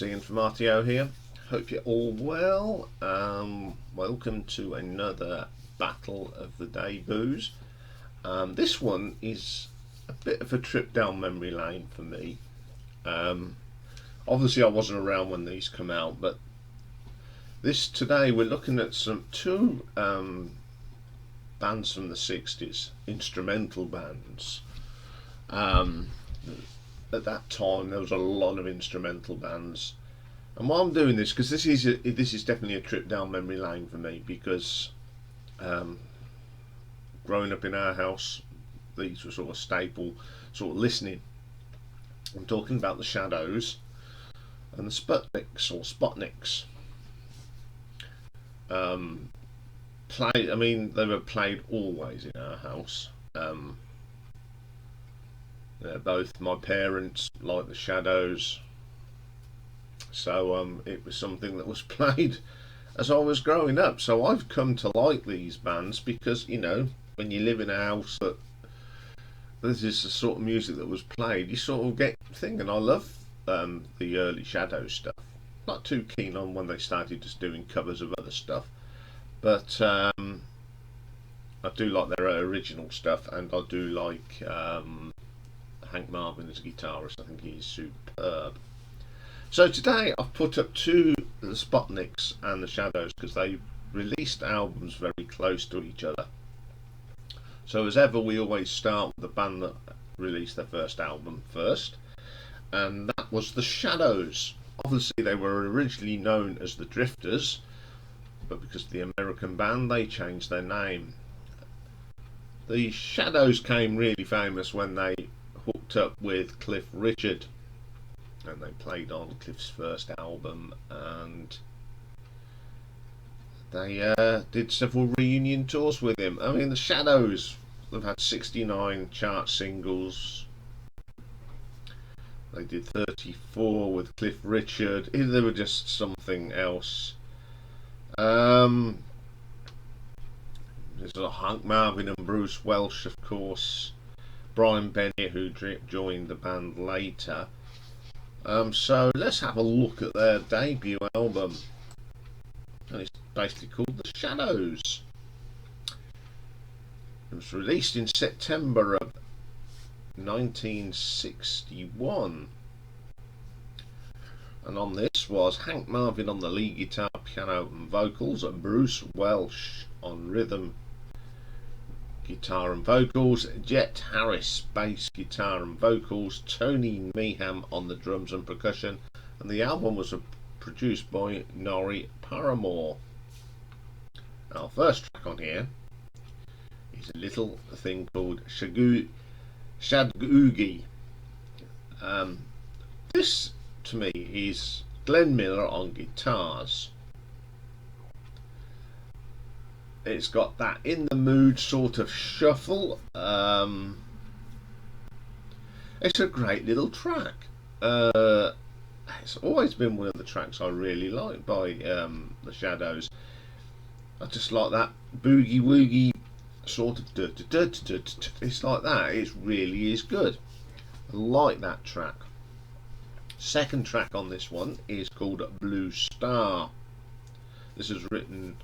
Ian from RTO here. Hope you're all well. Welcome to another Battle of the Debuts. This one is a bit of a trip down memory lane for me. Obviously I wasn't around when these come out, but today we're looking at two bands from the 60s, instrumental bands. At that time there was a lot of instrumental bands, and why I'm doing this, because this is definitely a trip down memory lane for me, because growing up in our house these were sort of staple sort of listening. I'm talking about the Shadows and the Sputniks or Spotnicks. They were played always in our house. Both my parents liked the Shadows, so it was something that was played as I was growing up. So I've come to like these bands because, you know, when you live in a house that this is the sort of music that was played, you sort of get thinking. I love the early Shadows stuff. Not too keen on when they started just doing covers of other stuff, but I do like their original stuff, and I do like Hank Marvin as a guitarist. I think he's superb. So today I've put up the Spotniks and the Shadows because they released albums very close to each other. So as ever, we always start with the band that released their first album first, and that was the Shadows. Obviously they were originally known as the Drifters, but because of the American band they changed their name. The Shadows came really famous when they hooked up with Cliff Richard, and they played on Cliff's first album, and they did several reunion tours with him. I mean, the Shadows, they've had 69 chart singles. They did 34 with Cliff Richard. They were just something else. There's Hank Marvin and Bruce Welch, of course. Brian Bennett, who joined the band later. So let's have a look at their debut album, and it's basically called The Shadows. It was released in September of 1961, and on this was Hank Marvin on the lead guitar, piano and vocals, and Bruce Welch on rhythm guitar and vocals, Jet Harris bass guitar and vocals, Tony Meehan on the drums and percussion, and the album was produced by Norrie Paramore. Our first track on here is a little thing called Shadoogie. This to me is Glenn Miller on guitars. It's got that in the mood sort of shuffle. It's a great little track. It's always been one of the tracks I really like by the Shadows. I just like that boogie woogie sort of it's like that. It really is good. I like that track. Second track on this one is called Blue Star. This is written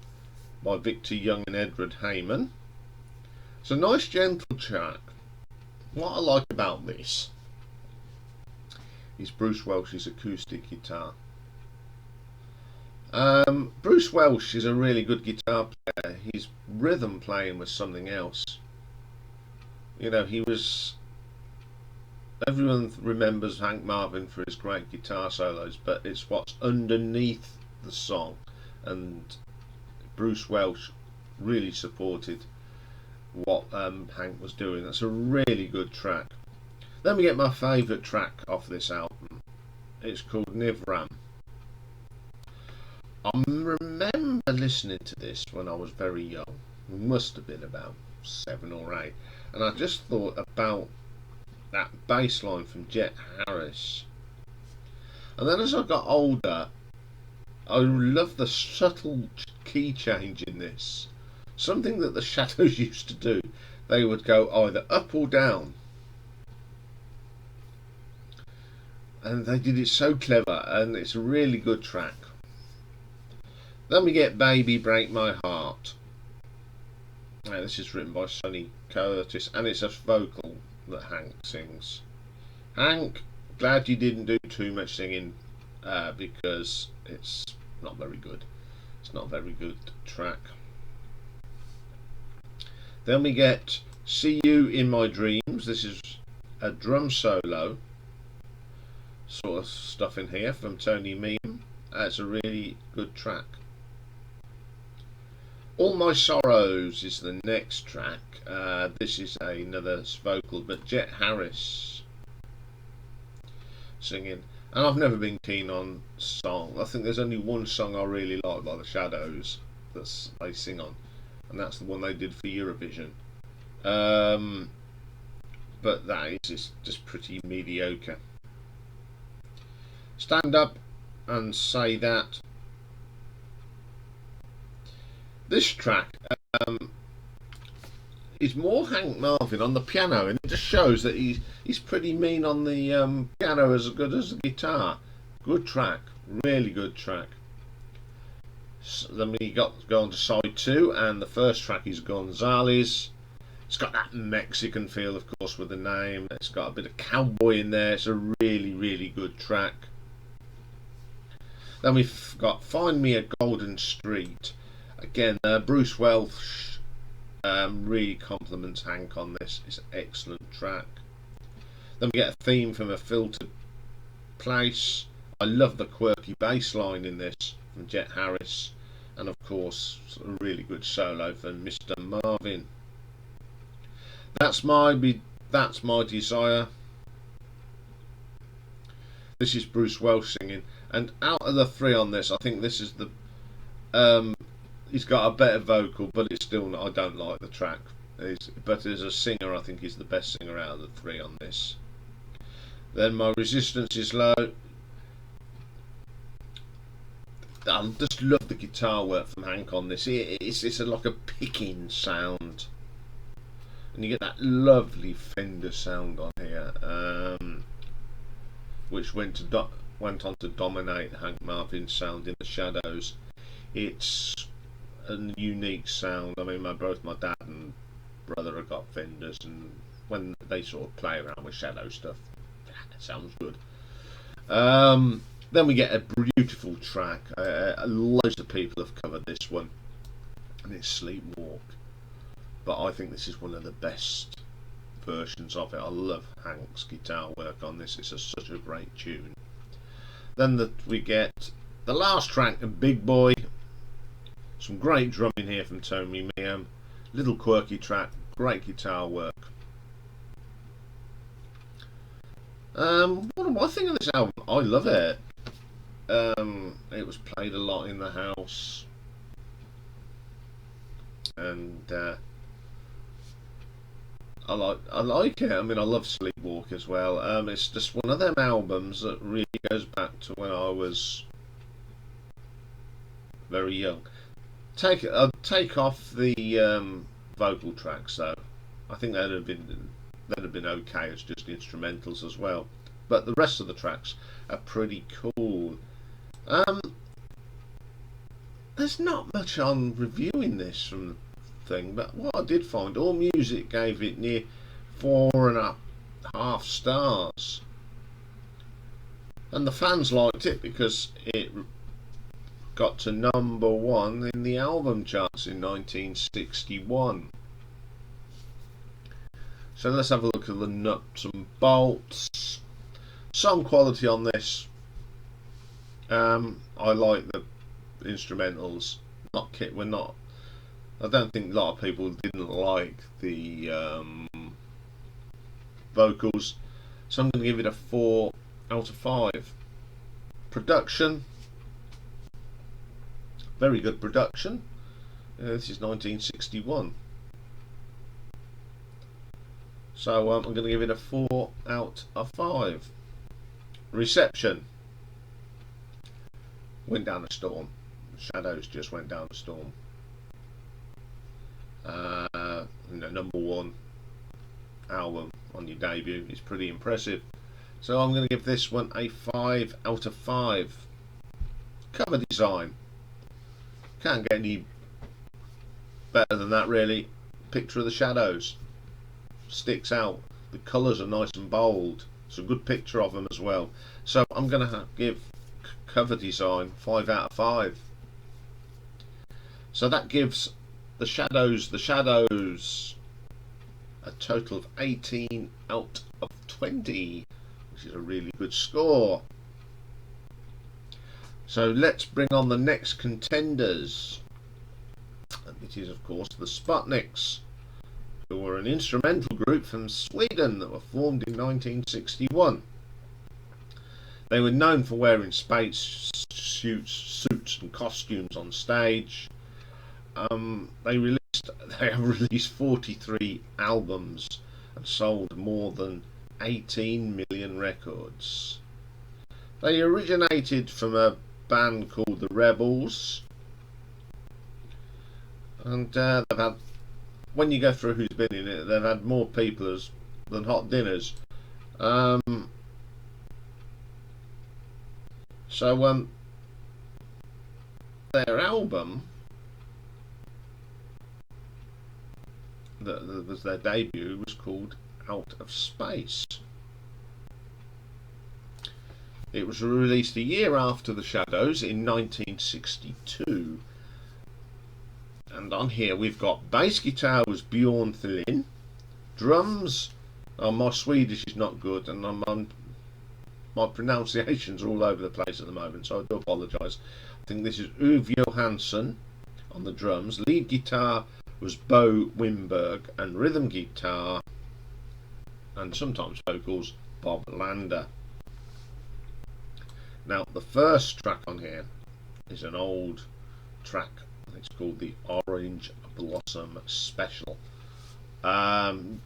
by Victor Young and Edward Heyman. It's a nice gentle track. What I like about this is Bruce Welch's acoustic guitar. Bruce Welch is a really good guitar player. His rhythm playing was something else. You know, everyone remembers Hank Marvin for his great guitar solos, but it's what's underneath the song, and Bruce Welch really supported what Hank was doing. That's a really good track. Then we get my favourite track off this album. It's called Nivram. I remember listening to this when I was very young. It must have been about 7 or 8, and I just thought about that bass line from Jet Harris. And then as I got older, I love the subtle key change in this. Something that the Shadows used to do. They would go either up or down. and they did it so clever, and it's a really good track. Then we get Baby Break My Heart. Now, this is written by Sonny Curtis, and it's a vocal that Hank sings. Hank, glad you didn't do too much singing, because it's not very good. It's not a very good track. Then we get See You in My Dreams. This is a drum solo sort of stuff in here from Tony Meme. That's a really good track. All My Sorrows is the next track. This is another vocal, but Jet Harris singing. And I've never been keen on song. I think there's only one song I really like by the Shadows that they sing on, and that's the one they did for Eurovision. But that is just pretty mediocre. Stand Up and Say That. This track is more Hank Marvin on the piano, and it just shows that he's pretty mean on the piano as good as the guitar. Good track, really good track. So then we go on to side 2, and the first track is Gonzales. It's got that Mexican feel, of course, with the name. It's got a bit of cowboy in there. It's a really, really good track. Then we've got Find Me a Golden Street. Again, Bruce Welch really compliments Hank on this. It's an excellent track. Then we get a theme from a Filleted Place. I love the quirky bass line in this from Jet Harris, and of course a really good solo from Mr. Marvin. That's my desire. This is Bruce Welch singing, and out of the 3 on this, I think this is the he's got a better vocal, but it's still not, I don't like the track. But as a singer, I think he's the best singer out of the 3 on this. Then My Resistance Is Low. I just love the guitar work from Hank on this. It's like a picking sound, and you get that lovely Fender sound on here, which went on to dominate Hank Marvin's sound in the Shadows. It's a unique sound. I mean, both my dad and brother have got Fenders, and when they sort of play around with Shadow stuff, it sounds good. Then we get a beautiful track. Loads of people have covered this one, and it's Sleepwalk. But I think this is one of the best versions of it. I love Hank's guitar work on this. It's such a great tune. Then we get the last track, Big Boy. Some great drumming here from Tony Meehan. Little quirky track, great guitar work. What do I think of this album? I love it. It was played a lot in the house, and I like it. I mean, I love Sleepwalk as well. It's just one of them albums that really goes back to when I was very young. Take off the vocal tracks though. I think that'd have been okay as just instrumentals as well. But the rest of the tracks are pretty cool. There's not much on reviewing this from the thing, but what I did find, All Music gave it near 4.5 stars, and the fans liked it because it got to number 1 in the album charts in 1961. So let's have a look at the nuts and bolts. Some quality on this. I like the instrumentals. I don't think a lot of people didn't like the vocals, so I'm going to give it a 4 out of 5. Production, very good production. This is 1961, so I'm going to give it a 4 out of 5. Reception, went down a storm. Shadows just went down a storm. Number 1 album on your debut is pretty impressive. So I'm going to give this one a 5 out of 5. Cover design. Can't get any better than that, really. Picture of the shadows. Sticks out. The colours are nice and bold. It's a good picture of them as well. So I'm going to give cover design 5 out of 5. So that gives the shadows a total of 18 out of 20, which is a really good score. So let's bring on the next contenders. And it is, of course, the Sputniks, who were an instrumental group from Sweden that were formed in 1961. They were known for wearing space suits and costumes on stage. They have released 43 albums and sold more than 18 million records. They originated from a band called the Rebels, and they've had, when you go through who's been in it, they've had more people than hot dinners. So their album that was their debut was called Out of Space. It was released a year after the Shadows in 1962. And on here we've got bass guitar was Bjorn Thillin, drums, my Swedish is not good, and my pronunciations are all over the place at the moment, so I do apologise. I think this is Uwe Johansson on the drums. Lead guitar was Bo Wimberg, and rhythm guitar and sometimes vocals Bob Lander. Now the first track on here is an old track. It's called the Orange Blossom Special. Mine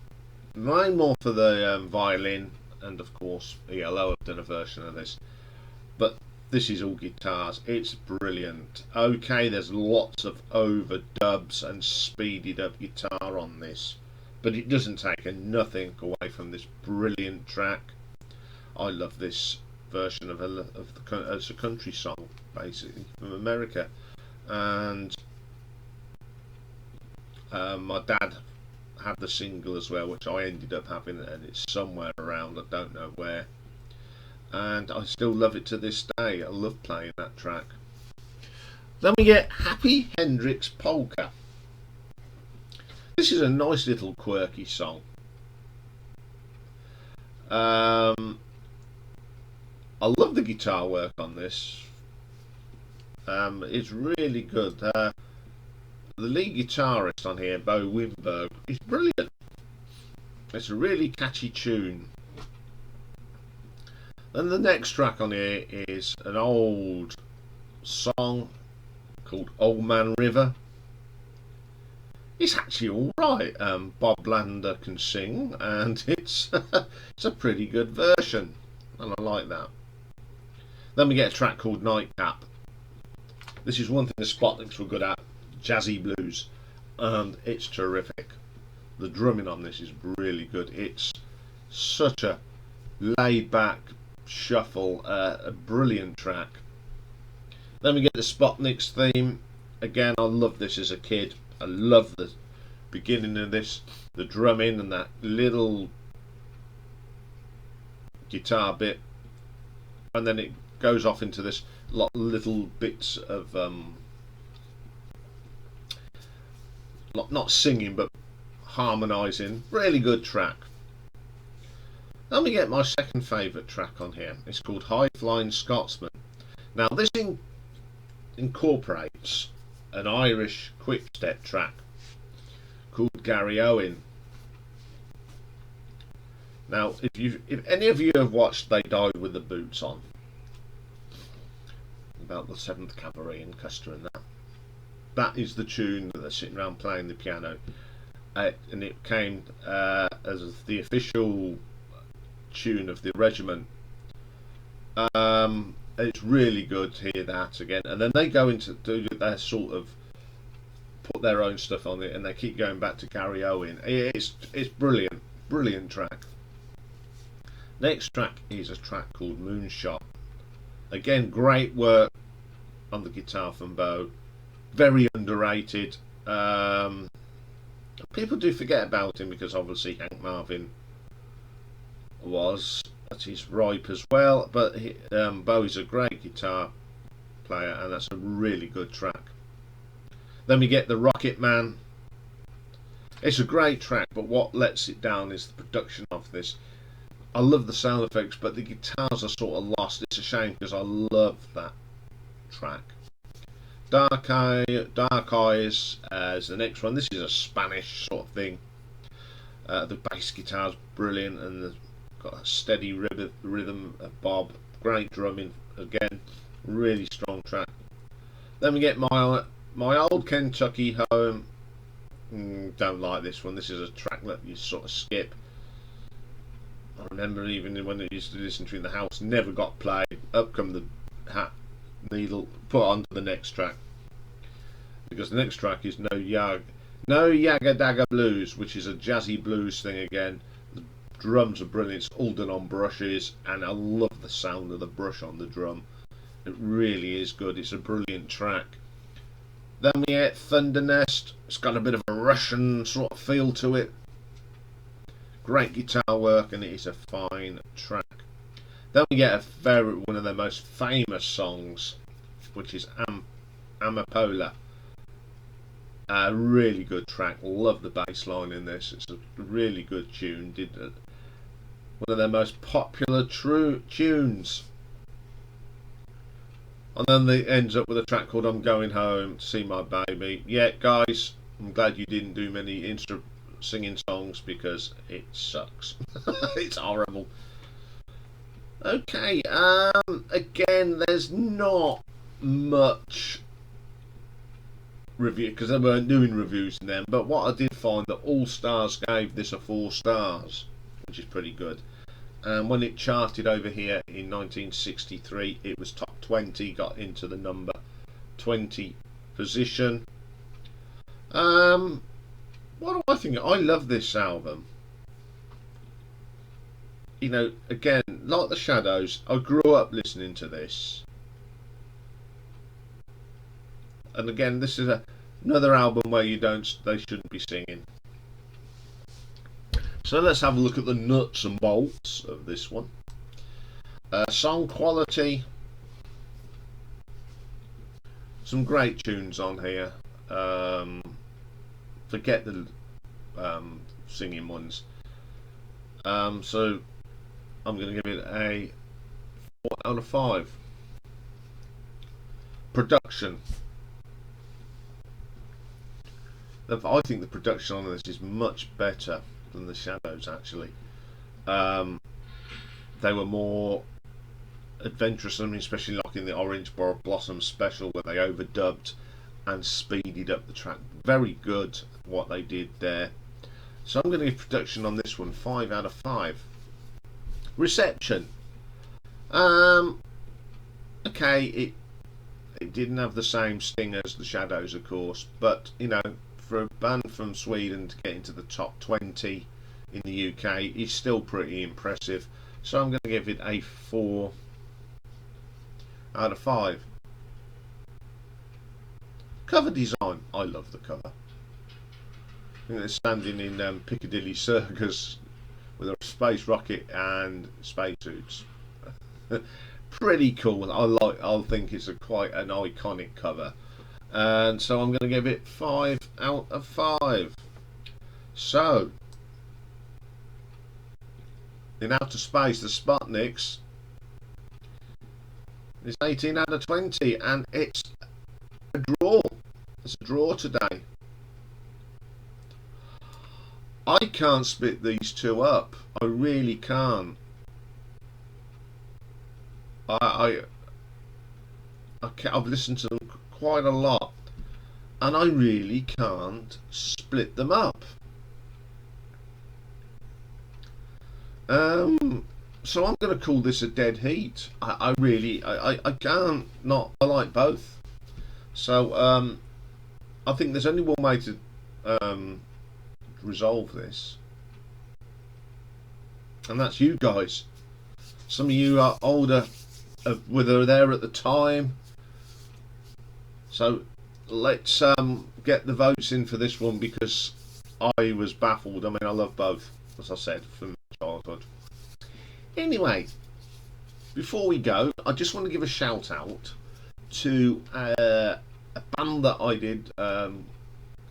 more for the violin, and of course ELO have done a version of this, but this is all guitars. It's brilliant. Okay, there's lots of overdubs and speeded up guitar on this, but it doesn't take nothing away from this brilliant track. I love this version of it's a country song basically from America, and my dad had the single as well, which I ended up having, and it's somewhere around, I don't know where, and I still love it to this day. I love playing that track. Then we get Happy Hendrik's Polka. This is a nice little quirky song. I love the guitar work on this. It's really good. The lead guitarist on here, Bo Wimberg, is brilliant. It's a really catchy tune. Then the next track on here is an old song called Old Man River. It's actually alright. Bob Lander can sing, and it's it's a pretty good version, and I like that. Then we get a track called Nightcap. This is one thing the Spotnicks were good at, jazzy blues, and it's terrific. The drumming on this is really good. It's such a laid back shuffle, a brilliant track. Then we get the Spotnicks Theme. Again, I loved this as a kid. I love the beginning of this, the drumming and that little guitar bit, and then it goes off into this little bits of not singing but harmonising. Really good track. Then we get my second favourite track on here. It's called High Flying Scotsman. Now this incorporates an Irish quick-step track called Gary Owen. Now if any of you have watched They Died with the Boots On, about the 7th Cavalry and Custer and that is the tune that they're sitting around playing the piano, and it came as the official tune of the regiment. It's really good to hear that again, and then they go into do their sort of put their own stuff on it, and they keep going back to Gary Owen. It's brilliant track. Next track is a track called Moonshot. Again, great work on the guitar from Bo. Very underrated. People do forget about him because obviously Hank Marvin was at his ripe as well. But Bo is a great guitar player, and that's a really good track. Then we get the Rocket Man. It's a great track, but what lets it down is the production of this. I love the sound effects, but the guitars are sort of lost. It's a shame because I love that track. Dark Eyes as the next one. This is a Spanish sort of thing. The bass guitar's brilliant, and they've got a steady rhythm of bob. Great drumming again. Really strong track. Then we get my old Kentucky home. Don't like this one. This is a track that you sort of skip. I remember even when I used to listen to it in the house, never got played. Up come the hat needle, put on to the next track, because the next track is No Yaga Daga Blues, which is a jazzy blues thing again. The drums are brilliant. It's all done on brushes, and I love the sound of the brush on the drum. It really is good. It's a brilliant track. Then we get Thundernest. It's got a bit of a Russian sort of feel to it. Great guitar work, and it is a fine track. Then we get one of their most famous songs, which is Amapola. A really good track. Love the bass line in this. It's a really good tune. One of their most popular tunes. And then it ends up with a track called I'm Going Home to See My Baby. Yeah, guys, I'm glad you didn't do many singing songs because it sucks. It's horrible. Okay, again, there's not much review because they weren't doing reviews in them, but what I did find that All Stars gave this a 4 stars, which is pretty good. And when it charted over here in 1963, it was top 20, got into the number 20 position. What do I think? I love this album. You know, again, like the Shadows, I grew up listening to this. And again, this is another album where they shouldn't be singing. So let's have a look at the nuts and bolts of this one. Song quality. Some great tunes on here. Forget the singing ones. So I'm going to give it a 4 out of 5. Production. I think the production on this is much better than the Shadows, actually. They were more adventurous, I mean, especially like in the Orange Blossom special where they overdubbed and speeded up the track. Very good what they did there. So I'm going to give production on this one 5 out of 5. Reception. Okay, it didn't have the same sting as the Shadows, of course, but you know, for a band from Sweden to get into the top 20 in the UK is still pretty impressive. So I'm going to give it a 4 out of 5. Cover design. I love the cover. I think they're standing in Piccadilly Circus with a space rocket and spacesuits. Pretty cool. I think it's quite an iconic cover. And so I'm going to give it 5 out of 5. So, in outer space, the Sputniks is 18 out of 20, and it's a draw. It's a draw today. I can't split these two up. I really can't. I've listened to them quite a lot, and I really can't split them up. So I'm going to call this a dead heat. I can't not. I like both. So I think there's only one way to resolve this, and that's you guys. Some of you are older, were there at the time. So let's get the votes in for this one, because I was baffled. I mean, I love both, as I said, from childhood. Anyway, before we go, I just want to give a shout out to a band that I did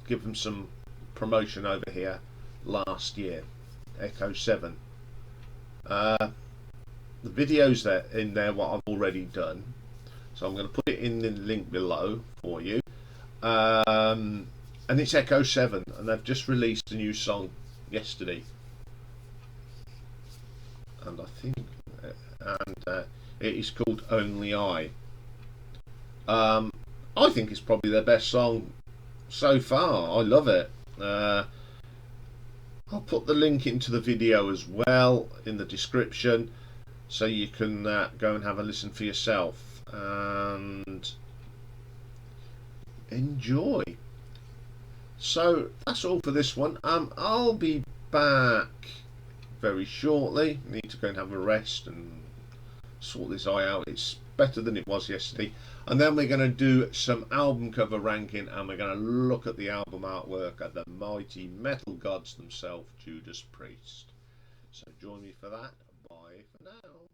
give them some promotion over here last year, Echo 7. The videos there in there what I've already done, so I'm going to put it in the link below for you. And it's Echo 7, and they've just released a new song yesterday, and I think it is called Only I. I think it's probably their best song so far. I love it. I'll put the link into the video as well in the description, so you can go and have a listen for yourself and enjoy. So that's all for this one. I'll be back very shortly. Need to go and have a rest and sort this eye out. It's better than it was yesterday. And then we're going to do some album cover ranking, and we're going to look at the album artwork at the mighty metal gods themselves, Judas Priest. So join me for that. Bye for now.